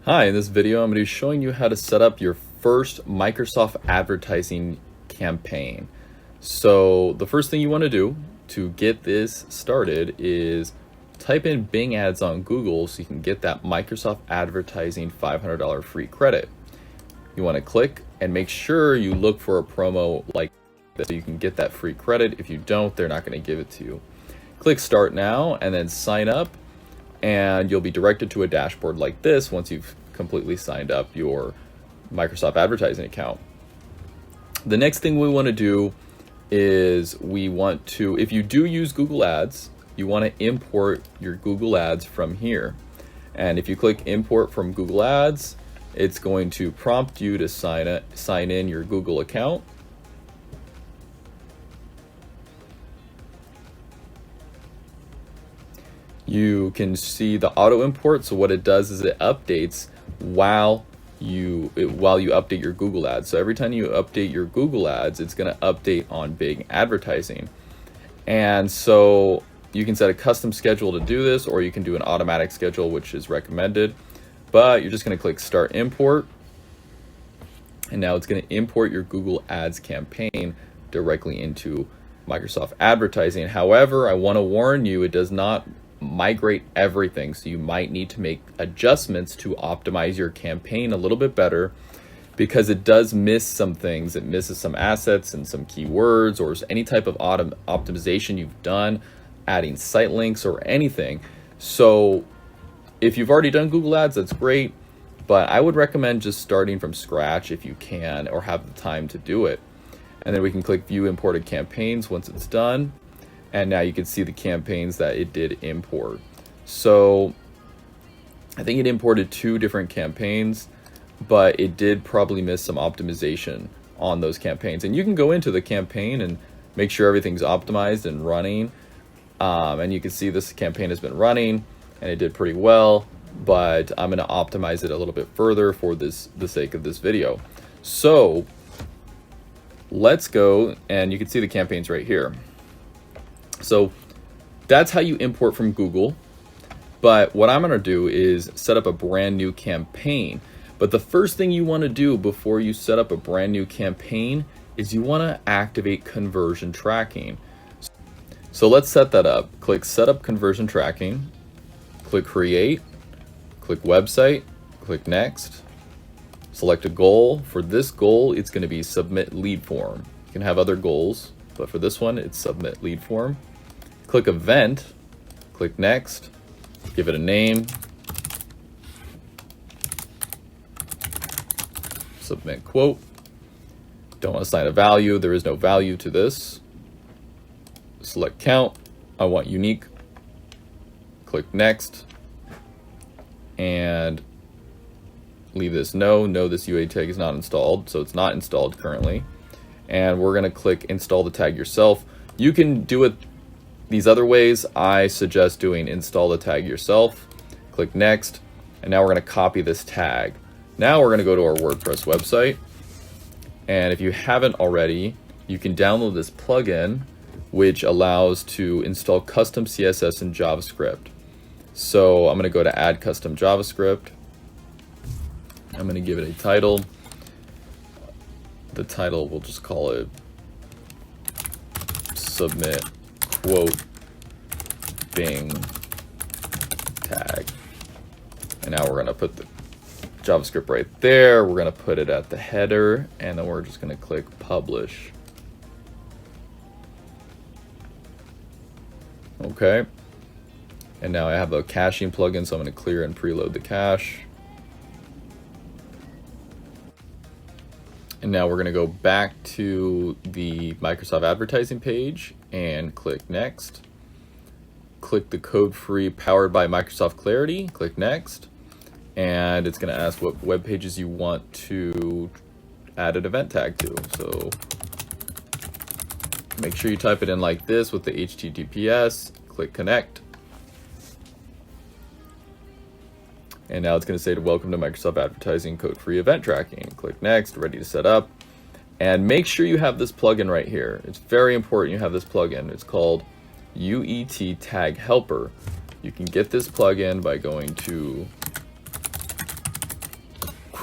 Hi, in this video I'm going to be showing you how to set up your first Microsoft advertising campaign. So the first thing you want to do to get this started is type in Bing Ads on Google so you can get that Microsoft advertising $500 free credit. You want to click and make sure you look for a promo like this so you can get that free credit. If you don't, they're not going to give it to you. Click Start Now and then sign up, and you'll be directed to a dashboard like this once you've completely signed up your Microsoft advertising account. The next thing we want to do is if you do use Google Ads, you want to import your Google Ads from here. And if you click Import from Google Ads, it's going to prompt you to sign in your Google account. You can see the auto import. So what it does is it updates while you update your Google Ads. So every time you update your Google Ads, it's going to update on Bing advertising. And so you can set a custom schedule to do this, or you can do an automatic schedule, which is recommended. But you're just going to click Start Import. And now it's going to import your Google Ads campaign directly into Microsoft advertising. However, I want to warn you, it does not migrate everything, so you might need to make adjustments to optimize your campaign a little bit better, because it does miss some things. It misses some assets and some keywords, or any type of optimization you've done, adding site links or anything. So if you've already done Google Ads, that's great, but I would recommend just starting from scratch if you can or have the time to do it. And then we can click View Imported Campaigns once it's done. And now you can see the campaigns that it did import. So I think it imported 2 different campaigns, but it did probably miss some optimization on those campaigns. And you can go into the campaign and make sure everything's optimized and running. And you can see this campaign has been running and it did pretty well, but I'm going to optimize it a little bit further for the sake of this video. So let's go, and you can see the campaigns right here. So that's how you import from Google. But what I'm going to do is set up a brand new campaign. But the first thing you want to do before you set up a brand new campaign is you want to activate conversion tracking. So let's set that up. Click Setup Conversion Tracking, click Create, click Website, click Next, select a goal. For this goal, it's going to be Submit Lead Form. You can have other goals, but for this one, it's Submit Lead Form. Click Event, click Next, give it a name, Submit Quote. Don't want to assign a value, there is no value to this. Select Count, I want unique. Click Next, and leave this no, this UA tag is not installed, so it's not installed currently. And we're going to click Install the tag yourself. You can do it these other ways. I suggest doing Install the tag yourself. Click Next, and now we're going to copy this tag. Now we're going to go to our WordPress website, and if you haven't already, you can download this plugin which allows to install custom CSS and JavaScript. So I'm going to go to Add Custom JavaScript. I'm going to give it a title. The title, we'll just call it Submit Quote Bing Tag. And now we're going to put the JavaScript right there. We're going to put it at the header, and then we're just going to click Publish. Okay. And now I have a caching plugin, so I'm going to clear and preload the cache. And now we're going to go back to the Microsoft advertising page and click Next. Click the code free Powered by Microsoft Clarity. Click Next. And it's going to ask what web pages you want to add an event tag to. So make sure you type it in like this with the HTTPS. Click Connect. And now it's going to say to welcome to Microsoft Advertising Code Free Event Tracking. Click Next, ready to set up. And make sure you have this plugin right here. It's very important you have this plugin. It's called UET Tag Helper. You can get this plugin by going to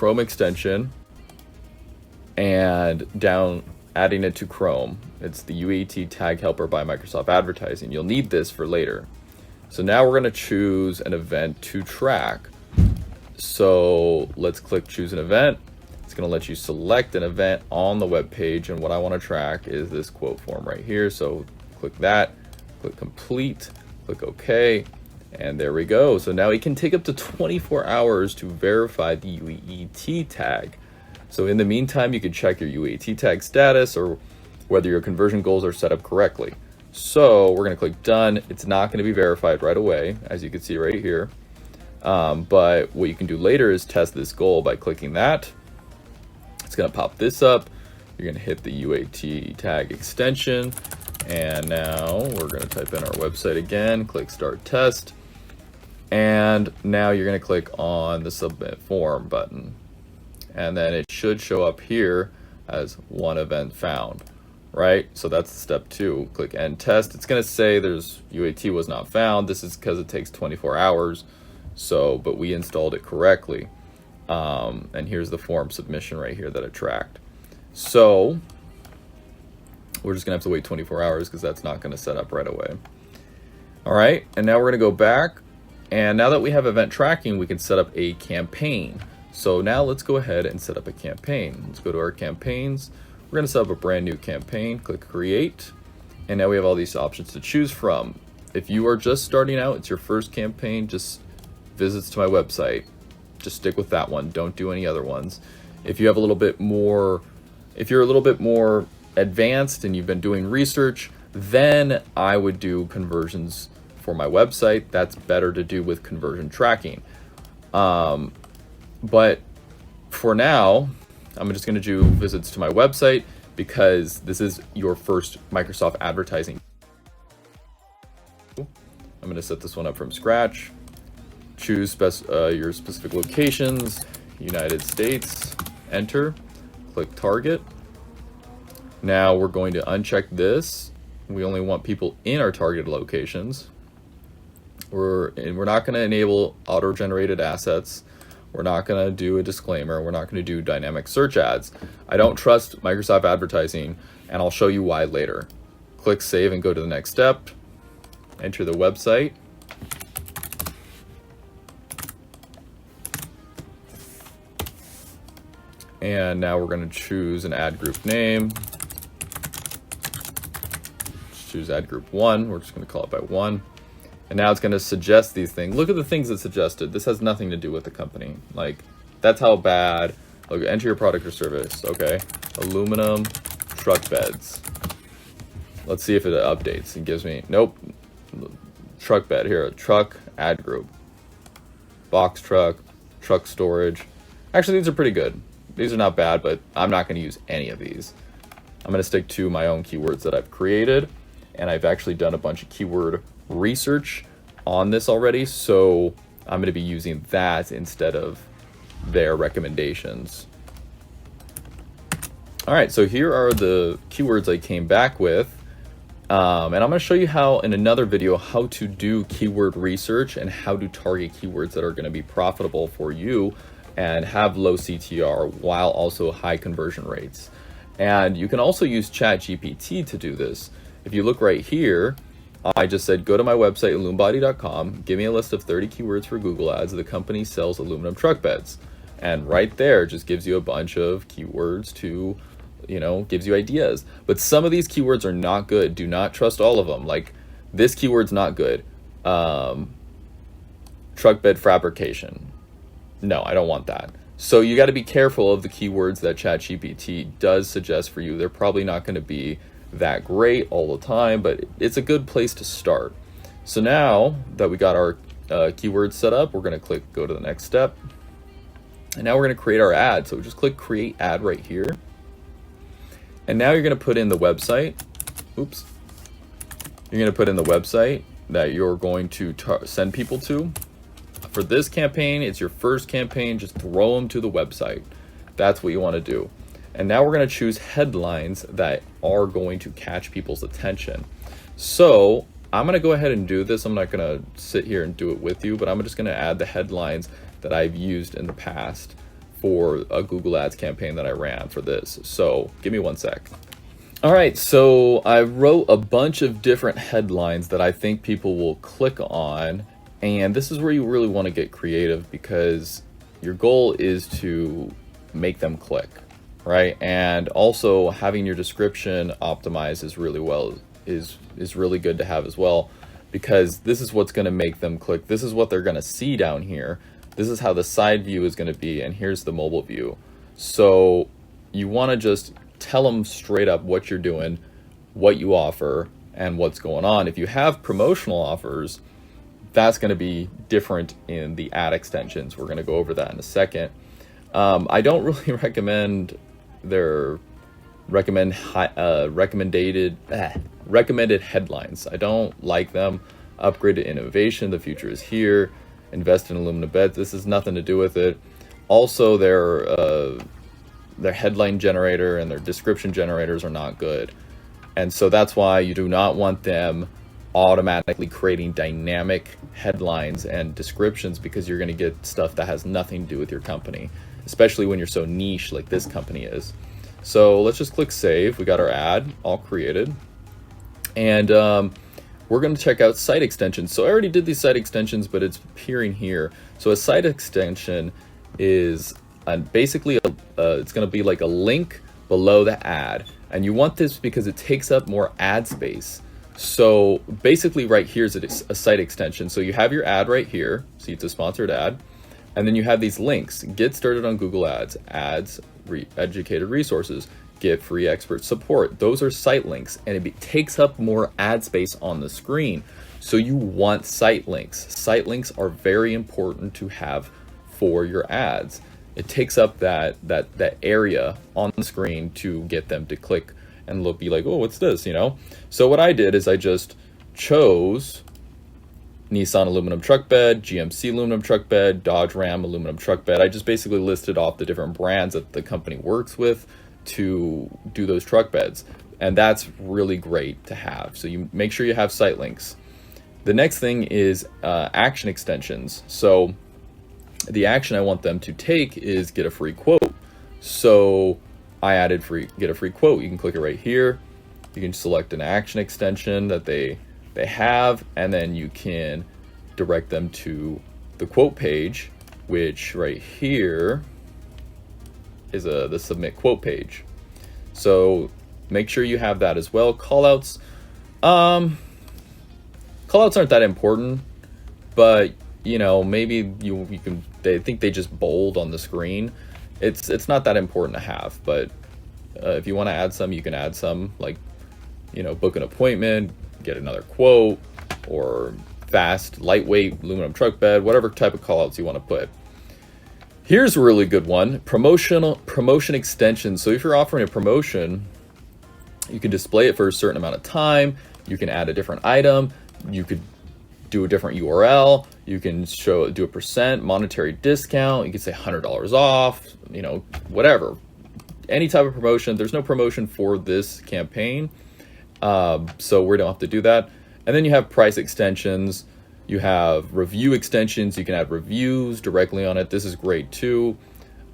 Chrome extension and adding it to Chrome. It's the UAT tag helper by Microsoft Advertising. You'll need this for later. So now we're going to choose an event to track. So let's click choose an event. It's going to let you select an event on the web page, and what I want to track is this quote form right here. So click that, click complete, click OK, and there we go. So now it can take up to 24 hours to verify the UAT tag. So in the meantime, you can check your UAT tag status or whether your conversion goals are set up correctly. So we're going to click done. It's not going to be verified right away, as you can see right here. But what you can do later is test this goal by clicking that. It's going to pop this up. You're going to hit the UAT tag extension. And now we're going to type in our website again, click start test. And now you're going to click on the submit form button. And then it should show up here as one event found, right? So that's step 2. Click end test. It's going to say there's UAT was not found. This is because it takes 24 hours. So, but we installed it correctly. And here's the form submission right here that it tracked. So we're just gonna have to wait 24 hours because that's not gonna set up right away. All right, and now we're gonna go back. And now that we have event tracking, we can set up a campaign. So now let's go ahead and set up a campaign. Let's go to our campaigns. We're gonna set up a brand new campaign, click create. And now we have all these options to choose from. If you are just starting out, it's your first campaign, just visits to my website. Just stick with that one. Don't do any other ones. If you have a little bit more, if you're a little bit more advanced and you've been doing research, then I would do conversions for my website. That's better to do with conversion tracking. But for now, I'm just going to do visits to my website because this is your first Microsoft advertising. I'm going to set this one up from scratch. Choose your specific locations, United States, enter, click target. Now we're going to uncheck this. We only want people in our targeted locations. We're not going to enable auto-generated assets. We're not going to do a disclaimer. We're not going to do dynamic search ads. I don't trust Microsoft Advertising, and I'll show you why later. Click save and go to the next step. Enter the website. And now we're going to choose an ad group name. Let's choose ad group 1. We're just going to call it by 1. And now it's going to suggest these things. Look at the things it suggested. This has nothing to do with the company. Like, that's how bad. Look, enter your product or service. Okay. Aluminum truck beds. Let's see if it updates. It gives me, nope. Truck bed here. Truck ad group. Box truck. Truck storage. Actually, these are pretty good. These are not bad, but I'm not going to use any of these. I'm going to stick to my own keywords that I've created, and I've actually done a bunch of keyword research on this already, so I'm going to be using that instead of their recommendations. All right, so here are the keywords I came back with, and I'm going to show you how in another video how to do keyword research and how to target keywords that are going to be profitable for you and have low CTR while also high conversion rates. And you can also use ChatGPT to do this. If you look right here, I just said, go to my website, illumbody.com, give me a list of 30 keywords for Google Ads. The company sells aluminum truck beds. And right there just gives you a bunch of keywords to, gives you ideas. But some of these keywords are not good. Do not trust all of them. Like, this keyword's not good. Truck bed fabrication. No, I don't want that. So you got to be careful of the keywords that ChatGPT does suggest for you. They're probably not going to be that great all the time, but it's a good place to start. So now that we got our keywords set up, we're going to click go to the next step. And now we're going to create our ad. So just click create ad right here. And now you're going to put in the website. Oops. You're going to put in the website that you're going to send people to. For this campaign, it's your first campaign, just throw them to the website. That's what you want to do. And now we're going to choose headlines that are going to catch people's attention. So I'm going to go ahead and do this. I'm not going to sit here and do it with you, but I'm just going to add the headlines that I've used in the past for a Google Ads campaign that I ran for this. So give me one sec. All right, so I wrote a bunch of different headlines that I think people will click on, and this is where you really want to get creative, because your goal is to make them click, right? And also having your description optimized is really good to have as well, because this is what's going to make them click. This is what they're going to see down here. This is how the side view is going to be, and here's the mobile view. So you want to just tell them straight up what you're doing, what you offer, and what's going on. If you have promotional offers, that's going to be different in the ad extensions. We're going to go over that in a second. I don't really recommend their recommended headlines. I don't like them. Upgraded innovation, the future is here. Invest in aluminum beds. This has nothing to do with it. Also, their headline generator and their description generators are not good. And so that's why you do not want them automatically creating dynamic headlines and descriptions, because you're going to get stuff that has nothing to do with your company, especially when you're so niche like this company is. So let's just click save. We got our ad all created. And we're going to check out site extensions. So I already did these site extensions, but it's appearing here. So a site extension is basically it's going to be like a link below the ad, and you want this because it takes up more ad space. So basically right here is a site extension. So you have your ad right here, see it's a sponsored ad, and then you have these links: get started on Google Ads, educated resources, get free expert support. Those are site links, and it takes up more ad space on the screen. So you want site links. Site links are very important to have for your ads. It takes up that area on the screen to get them to click and be like, oh, what's this, you know? So what I did is I just chose Nissan aluminum truck bed, GMC aluminum truck bed, Dodge Ram aluminum truck bed. I just basically listed off the different brands that the company works with to do those truck beds. And that's really great to have. So you make sure you have site links. The next thing is action extensions. So the action I want them to take is get a free quote. So I added get a free quote. You can click it right here. You can select an action extension that they have, and then you can direct them to the quote page, which right here is the submit quote page. So make sure you have that as well. Callouts aren't that important, but you know, maybe you can. They think they just bold on the screen. It's not that important to have, but if you want to add some, you can add some, like, you know, book an appointment, get another quote, or fast, lightweight aluminum truck bed, whatever type of callouts you want to put. Here's a really good one: promotion extensions. So if you're offering a promotion, you can display it for a certain amount of time. You can add a different item. You could do a different URL. You can do a percent monetary discount. You could say $100 off, you know, whatever. Any type of promotion. There's no promotion for this campaign, so we don't have to do that. And then you have price extensions. You have review extensions. You can add reviews directly on it. This is great too.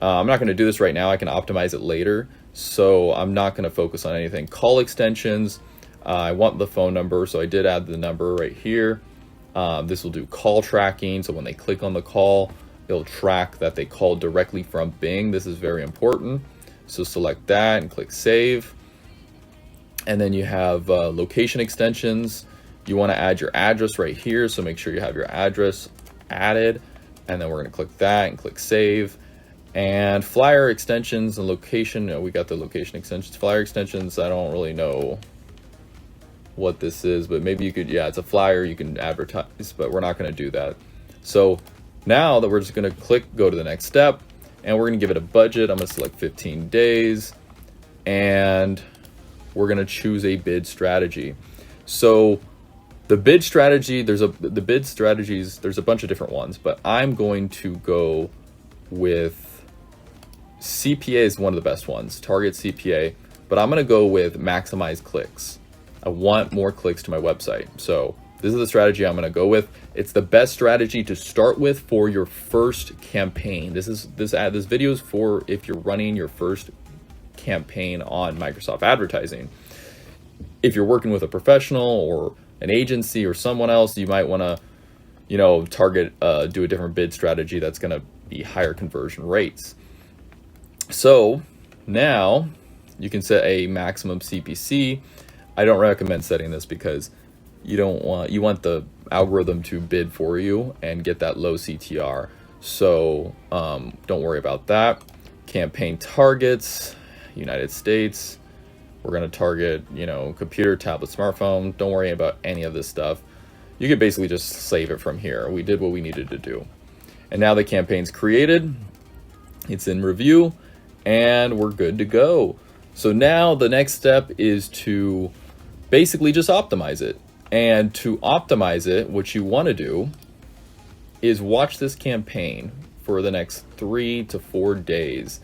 I'm not going to do this right now. I can optimize it later, so I'm not going to focus on anything. Call extensions. I want the phone number, so I did add the number right here. This will do call tracking, so when they click on the call, it'll track that they called directly from Bing. This is very important. So select that and click save. And then you have location extensions. You want to add your address right here, so make sure you have your address added. And then we're going to click that and click save. And flyer extensions and location. We got the location extensions. Flyer extensions, I don't really know what this is, but maybe you could, yeah, it's a flyer you can advertise, but we're not going to do that. So now that we're just going to go to the next step, and we're going to give it a budget. I'm going to select 15 days, and we're going to choose a bid strategy. So the bid strategy, there's a bunch of different ones, but I'm going to go with CPA is one of the best ones, target CPA, but I'm going to go with maximize clicks. I want more clicks to my website. So this is the strategy I'm going to go with. It's the best strategy to start with for your first campaign. This video is for if you're running your first campaign on Microsoft Advertising. If you're working with a professional or an agency or someone else, you might want to, target, do a different bid strategy that's going to be higher conversion rates. So now you can set a maximum CPC. I don't recommend setting this because you want the algorithm to bid for you and get that low CTR. So don't worry about that. Campaign targets, United States. We're going to target, computer, tablet, smartphone. Don't worry about any of this stuff. You could basically just save it from here. We did what we needed to do. And now the campaign's created. It's in review and we're good to go. So now the next step is to basically just optimize it. And to optimize it, what you want to do is watch this campaign for the next 3 to 4 days.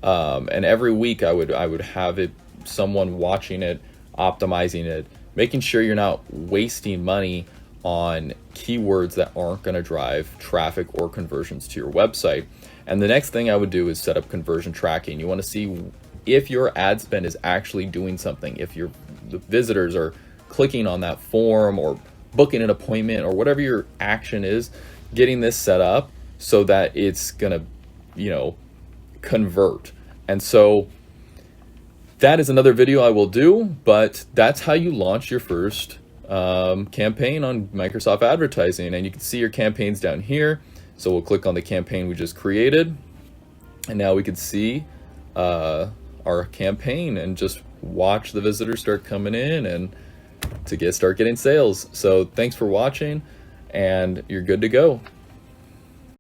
And every week I would have someone watching it, optimizing it, making sure you're not wasting money on keywords that aren't going to drive traffic or conversions to your website. And the next thing I would do is set up conversion tracking. You want to see if your ad spend is actually doing something, if the visitors are clicking on that form or booking an appointment or whatever your action is, getting this set up so that it's gonna, convert. And so that is another video I will do, but that's how you launch your first campaign on Microsoft Advertising. And you can see your campaigns down here. So we'll click on the campaign we just created, and now we can see our campaign and just watch the visitors start coming in and start getting sales. So thanks for watching, and you're good to go.